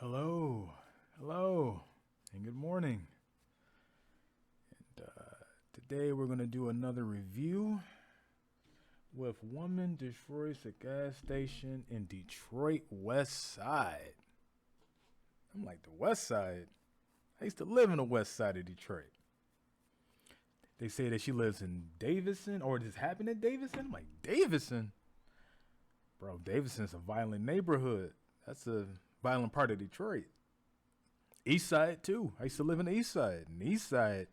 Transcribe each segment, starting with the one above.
Hello, and good morning. And today we're going to do another review with woman destroys a gas station in Detroit West Side. I'm like, the West Side? I used to live in the West Side of Detroit. They say that she lives in Davison, or this happened in Davison? I'm like, Davison? Bro, Davison's a violent neighborhood. That's a violent part of Detroit. East Side too. I used to live in the East Side. And the East Side,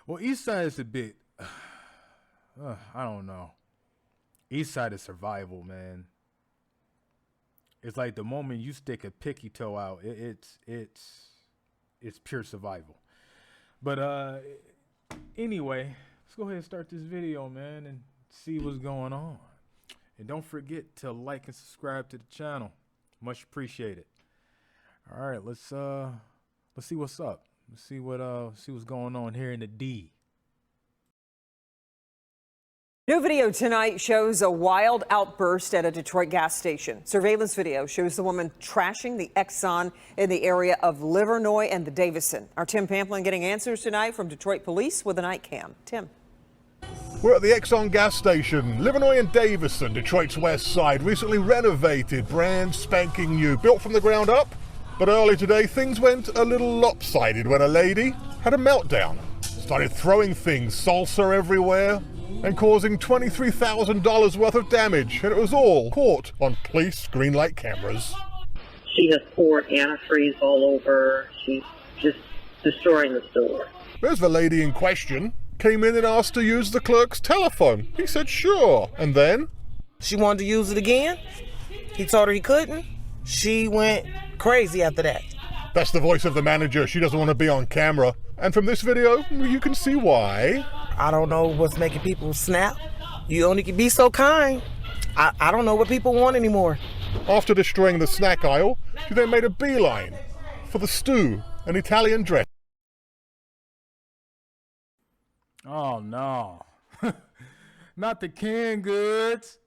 well, East Side is a bit, I don't know. East Side is survival, man. It's like the moment you stick a picky toe out, it's pure survival. But anyway, let's go ahead and start this video, man, and see what's going on. And don't forget to like and subscribe to the channel. Much appreciated. All right, let's see what's up. Let's see what's going on here in the D. New video tonight shows a wild outburst at a Detroit gas station. Surveillance video shows the woman trashing the Exxon in the area of Livernois and the Davison. Our Tim Pamplin getting answers tonight from Detroit police with a night cam. Tim. We're at the Exxon gas station, Livernois and Davison, Detroit's west side, recently renovated, brand spanking new, built from the ground up. But early today, things went a little lopsided when a lady had a meltdown, started throwing things, salsa everywhere, and causing $23,000 worth of damage. And it was all caught on police green light cameras. She has poured antifreeze all over. She's just destroying the store. There's the lady in question. Came in and asked to use the clerk's telephone. He said sure, and then? She wanted to use it again. He told her he couldn't. She went crazy after that. That's the voice of the manager. She doesn't want to be on camera. And from this video, you can see why. I don't know what's making people snap. You only can be so kind. I don't know what people want anymore. After destroying the snack aisle, she then made a beeline for the stew, an Italian dress. Oh no, not the canned goods.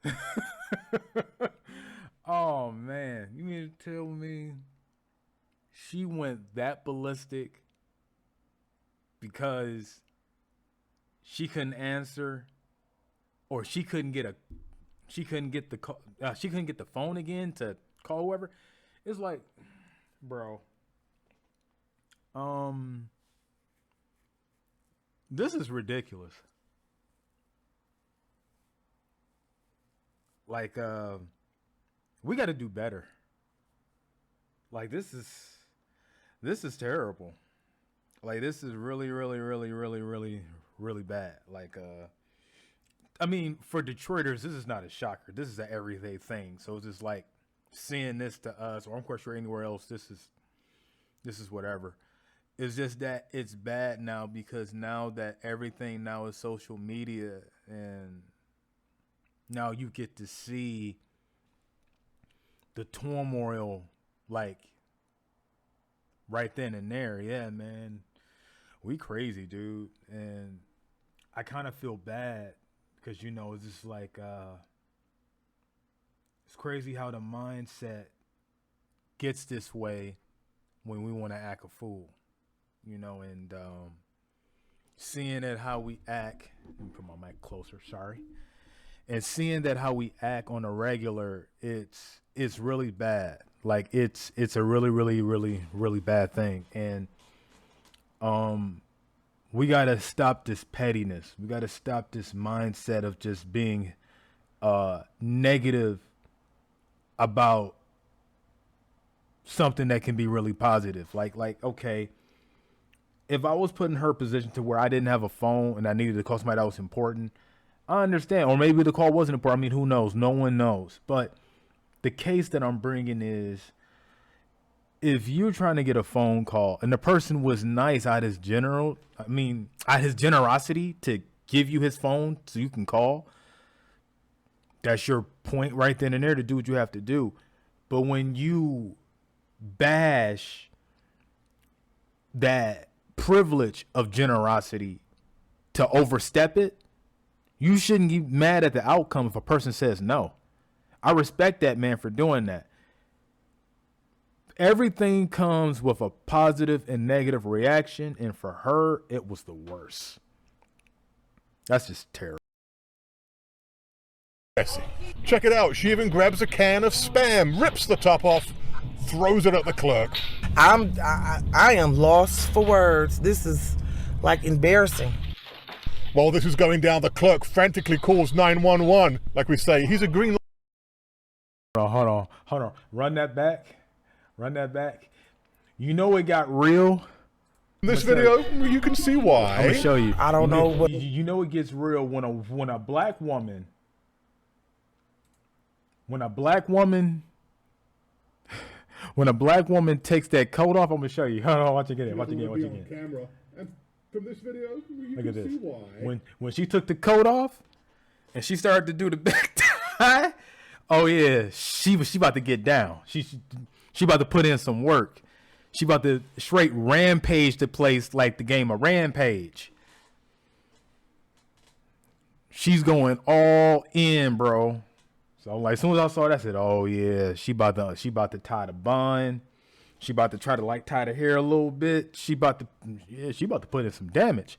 Oh man, you mean to tell me she went that ballistic because she couldn't answer, or she couldn't get the phone again to call whoever? It's like, bro, this is ridiculous. Like, we got to do better. Like, this is terrible. Like, this is really bad. Like, I mean, for Detroiters, this is not a shocker. This is an everyday thing. So it's just like seeing this to us, or I'm quite sure anywhere else, this is whatever. It's just that it's bad now because now that everything now is social media, and now you get to see the turmoil, like, right then and there. Yeah, man, we crazy, dude. And I kind of feel bad because, you know, it's just like, it's crazy how the mindset gets this way when we want to act a fool. You know, and seeing that how we act, let me put my mic closer, sorry. And seeing that how we act on a regular, it's really bad. Like, it's a really bad thing. And we gotta stop this pettiness. We gotta stop this mindset of just being negative about something that can be really positive. Like, okay, if I was put in her position to where I didn't have a phone and I needed to call somebody that was important, I understand. Or maybe the call wasn't important. I mean, who knows? No one knows. But the case that I'm bringing is, if you're trying to get a phone call and the person was nice out his generosity to give you his phone so you can call, that's your point right then and there to do what you have to do. But when you bash that privilege of generosity to overstep it, you shouldn't get mad at the outcome if a person says no. I respect that man for doing that. everything comes with a positive and negative reaction, and for her, it was the worst. That's just terrible. Check it out. She even grabs a can of Spam, rips the top off, throws it at the clerk. I am lost for words. This is like embarrassing. While this is going down, the clerk frantically calls 911. Like we say, he's a green. Hold on. Run that back. You know it got real. In this video, you can see why. I'm gonna show you. I don't know what. You know it gets real when a black woman. When a black woman takes that coat off, I'm gonna show you. Hold on, watch again. Camera. And from this video, you Look at this. see why. When she took the coat off and she started to do the back tie, oh yeah, she about to get down. She about to put in some work. She about to straight rampage the place like the game of Rampage. She's going all in, bro. So like, as soon as I saw that, I said, "Oh yeah, she about to tie the bun. She about to try to like tie the hair a little bit. She about to put in some damage."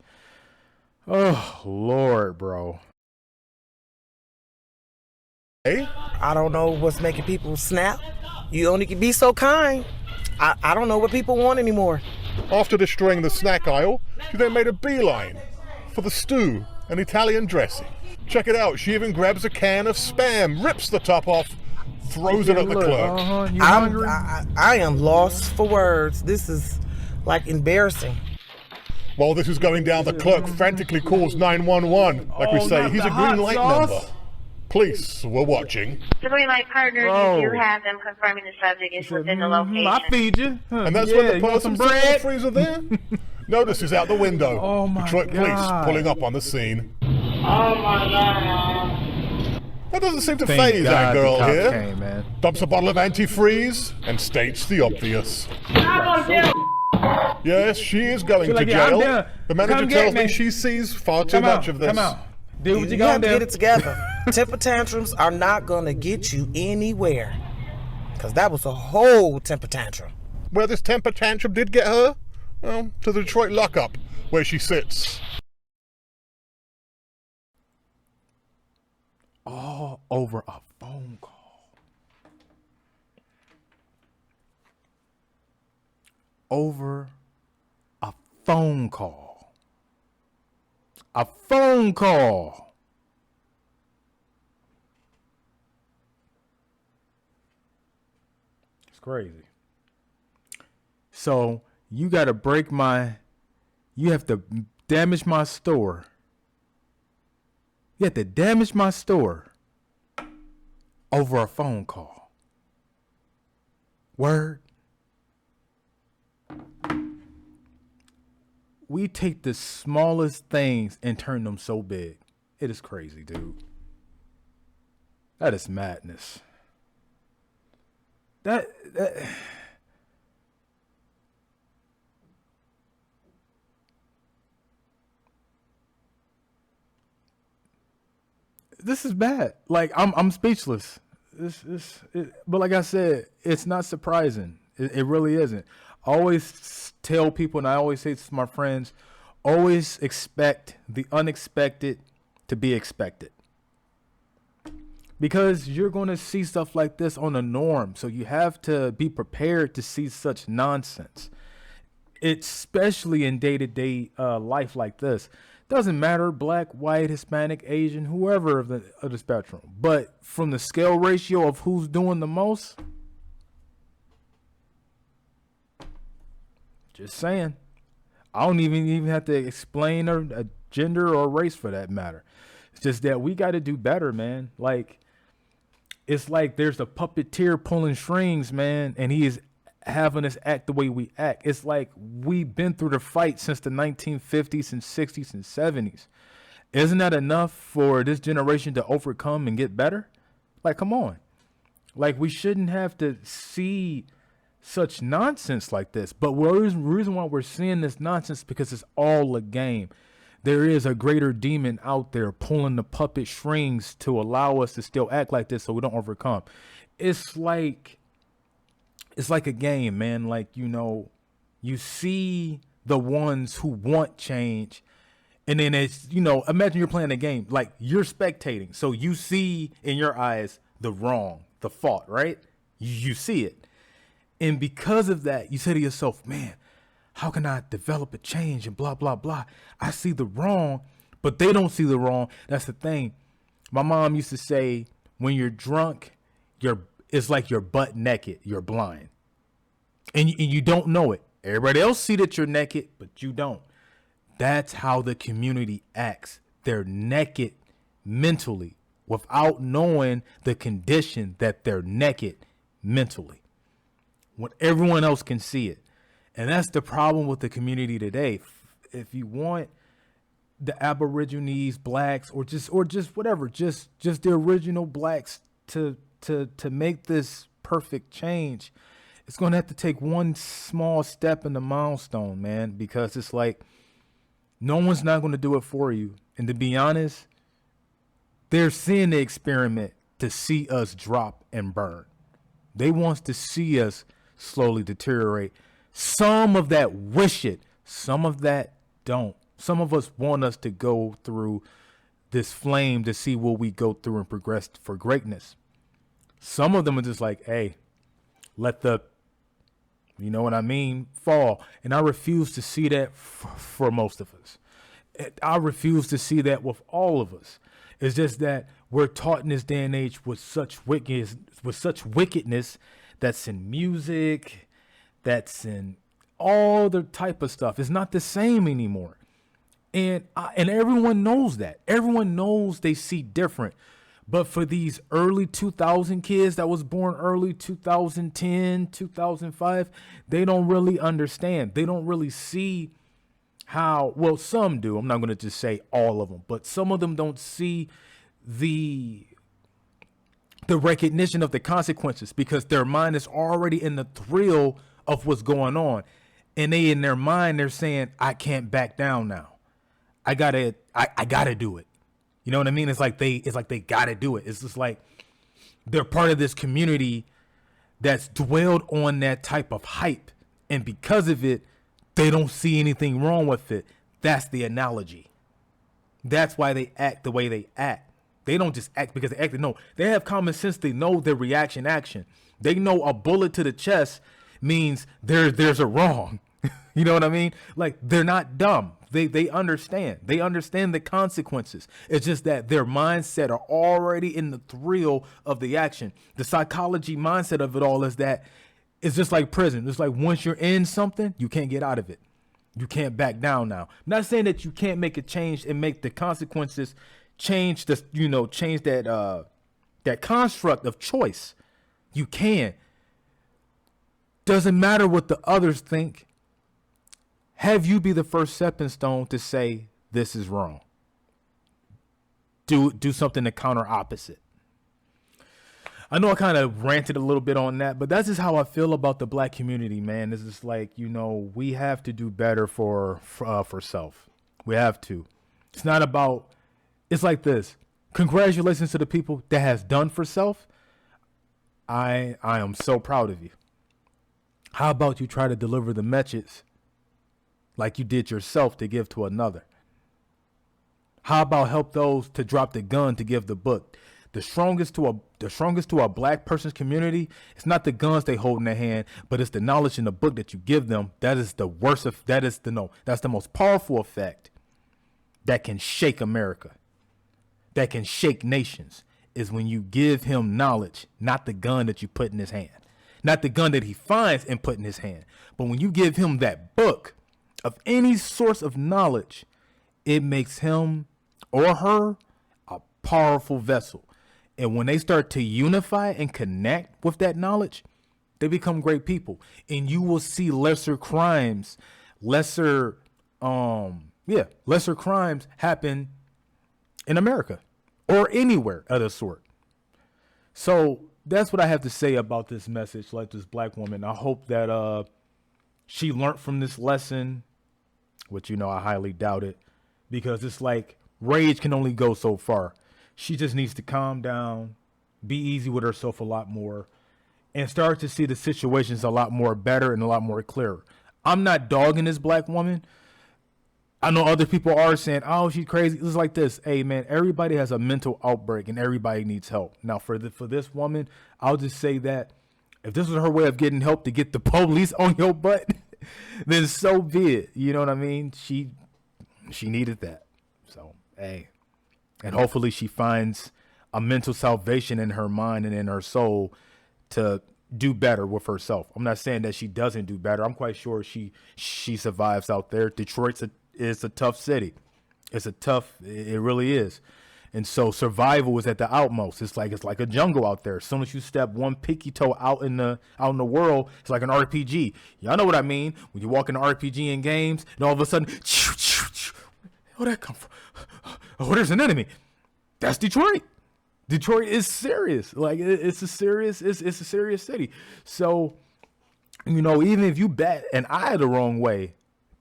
Oh Lord, bro. Hey, I don't know what's making people snap. You only can be so kind. I don't know what people want anymore. after destroying the snack aisle, she then made a beeline for the stew and Italian dressing. Check it out, she even grabs a can of Spam, rips the top off, throws it at the clerk. You hungry? I am lost for words. This is like embarrassing. While this is going down, the clerk frantically calls 911. Like we say, not he's the a green hot light sauce. member. Police were watching. The green light partner, Bro. you do have them confirming the subject is within the location. I feed you. Huh, And that's yeah, when the you want person some sitting in the bread. freezer there notices out the window. Oh my Detroit God. police pulling up on the scene. Oh my god. That doesn't seem to Thank faze God that the girl cops here. came, man. Dumps a bottle of antifreeze and states the obvious. Yes, she is going to like, yeah, I'm jail. down. The manager Come tells get me me. she sees far too much of this. Come on. Do what you You gonna have to do. get it together. Temper tantrums are not gonna get you anywhere. Cause that was a whole temper tantrum. Where this temper tantrum did get her? Well, to the Detroit lockup, where she sits. All over a phone call. Over a phone call. A phone call. It's crazy. So you got to you have to damage my store. You have to damage my store over a phone call. Word. We take the smallest things and turn them so big. It is crazy, dude. That is madness. That this is bad. Like I'm speechless. But like I said, it's not surprising. It really isn't. I always tell people, and I always say to my friends, always expect the unexpected to be expected. Because you're going to see stuff like this on the norm. So you have to be prepared to see such nonsense. Especially in day-to-day life like this. Doesn't matter, black, white, Hispanic, Asian, whoever of the spectrum. But from the scale ratio of who's doing the most, just saying. I don't even have to explain a gender or race for that matter. It's just that we got to do better, man. Like, it's like there's a puppeteer pulling strings, man, and he is having us act the way we act. It's like we've been through the fight since the 1950s and 60s and 70s. Isn't that enough for this generation to overcome and get better? Like, come on. Like, we shouldn't have to see such nonsense like this. But the reason why we're seeing this nonsense is because it's all a game. There is a greater demon out there pulling the puppet strings to allow us to still act like this so we don't overcome. It's like it's like a game, man. Like, you know, you see the ones who want change, and then it's, you know, imagine you're playing a game, like you're spectating. So you see in your eyes the wrong, the fault, right? You see it. And because of that, you say to yourself, man, how can I develop a change and blah, blah, blah. I see the wrong, but they don't see the wrong. That's the thing. My mom used to say, when you're drunk, it's like you're butt naked. You're blind. And you don't know it. Everybody else see that you're naked, but you don't. That's how the community acts. They're naked mentally without knowing the condition that they're naked mentally, when everyone else can see it. And that's the problem with the community today. If you want the Aborigines, blacks, or just whatever, just the original blacks to make this perfect change, it's going to have to take one small step in the milestone, man, because it's like no one's not going to do it for you. And to be honest, they're seeing the experiment to see us drop and burn. They want to see us slowly deteriorate. Some of that wish it, some of that don't. Some of us want us to go through this flame to see what we go through and progress for greatness. Some of them are just like, hey, let the, you know what I mean, fall. And I refuse to see that for most of us. I refuse to see that with all of us. It's just that we're taught in this day and age with such wickedness that's in music, that's in all the type of stuff. It's not the same anymore. And everyone knows that. Everyone knows they see different. But for these early 2000 kids that was born early 2010, 2005, they don't really understand. They don't really see how, well, some do. I'm not going to just say all of them, but some of them don't see the recognition of the consequences, because their mind is already in the thrill of what's going on. And they, in their mind, they're saying, I can't back down now. I gotta do it. You know what I mean? It's like they gotta do it. It's just like they're part of this community that's dwelled on that type of hype. And because of it, they don't see anything wrong with it. That's the analogy. That's why they act the way they act. They don't just act because they act. No, they have common sense. They know their reaction action. They know a bullet to the chest means there's a wrong. You know what I mean? Like, they're not dumb. They understand. They understand the consequences. It's just that their mindset are already in the thrill of the action. The psychology mindset of it all is that it's just like prison. It's like once you're in something, you can't get out of it. You can't back down now. I'm not saying that you can't make a change and make the consequences change that construct of choice. You can. Doesn't matter what the others think. Have you be the first stepping stone to say this is wrong. Do something to counter opposite. I know I kind of ranted a little bit on that, but that's just how I feel about the black community, man. It's just like, you know, we have to do better for self. We have to. It's not about, it's like this. Congratulations to the people that has done for self. I am so proud of you. How about you try to deliver the message like you did yourself to give to another? How about help those to drop the gun to give the book? The strongest to a black person's community, it's not the guns they hold in their hand, but it's the knowledge in the book that you give them. That is the worst of, that's the most powerful effect that can shake America, that can shake nations, is when you give him knowledge, not the gun that you put in his hand, not the gun that he finds and put in his hand. But when you give him that book of any source of knowledge, it makes him or her a powerful vessel. And when they start to unify and connect with that knowledge, they become great people. And you will see lesser crimes happen in America or anywhere of the sort. So that's what I have to say about this message, like this black woman. I hope that she learned from this lesson, which, you know, I highly doubt it, because it's like rage can only go so far. She just needs to calm down, be easy with herself a lot more, and start to see the situations a lot more better and a lot more clearer. I'm not dogging this black woman. I know other people are saying, oh, she's crazy. It's like this. Hey, man, everybody has a mental outbreak and everybody needs help. Now, for this woman, I'll just say that if this was her way of getting help to get the police on your butt, then so be it. You know what I mean? She needed that. So, hey. And hopefully she finds a mental salvation in her mind and in her soul to do better with herself. I'm not saying that she doesn't do better. I'm quite sure she survives out there. Detroit's it's a tough city. It really is. And so survival is at the outmost. It's like a jungle out there. As soon as you step one pinky toe out in the world, it's like an RPG. Y'all know what I mean? When you walk in an RPG in games, and all of a sudden, where'd that come from? Oh, there's an enemy. That's Detroit. Detroit is serious. Like it's a serious city. So, even if you bat an eye the wrong way,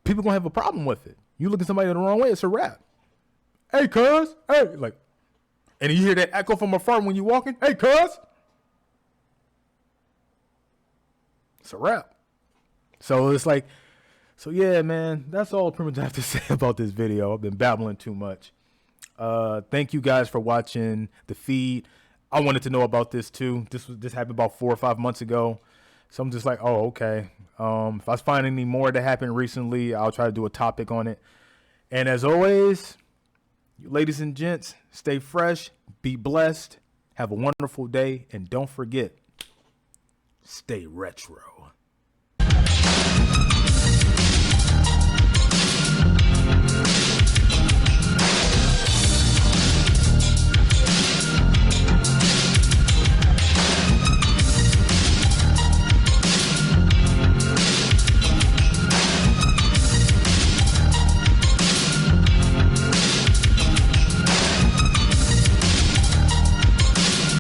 people gonna have a problem with it. You look at somebody the wrong way, it's a wrap. Hey, cuz. Hey, like, and you hear that echo from afar when you walking. Hey, cuz. It's a wrap. So it's like, yeah, man, that's all pretty much I have to say about this video. I've been babbling too much. Thank you guys for watching the feed. I wanted to know about this too. This happened about 4 or 5 months ago. So I'm just like, oh, okay. If I find any more that happened recently, I'll try to do a topic on it. And as always, you ladies and gents, stay fresh, be blessed, have a wonderful day, and don't forget, stay retro.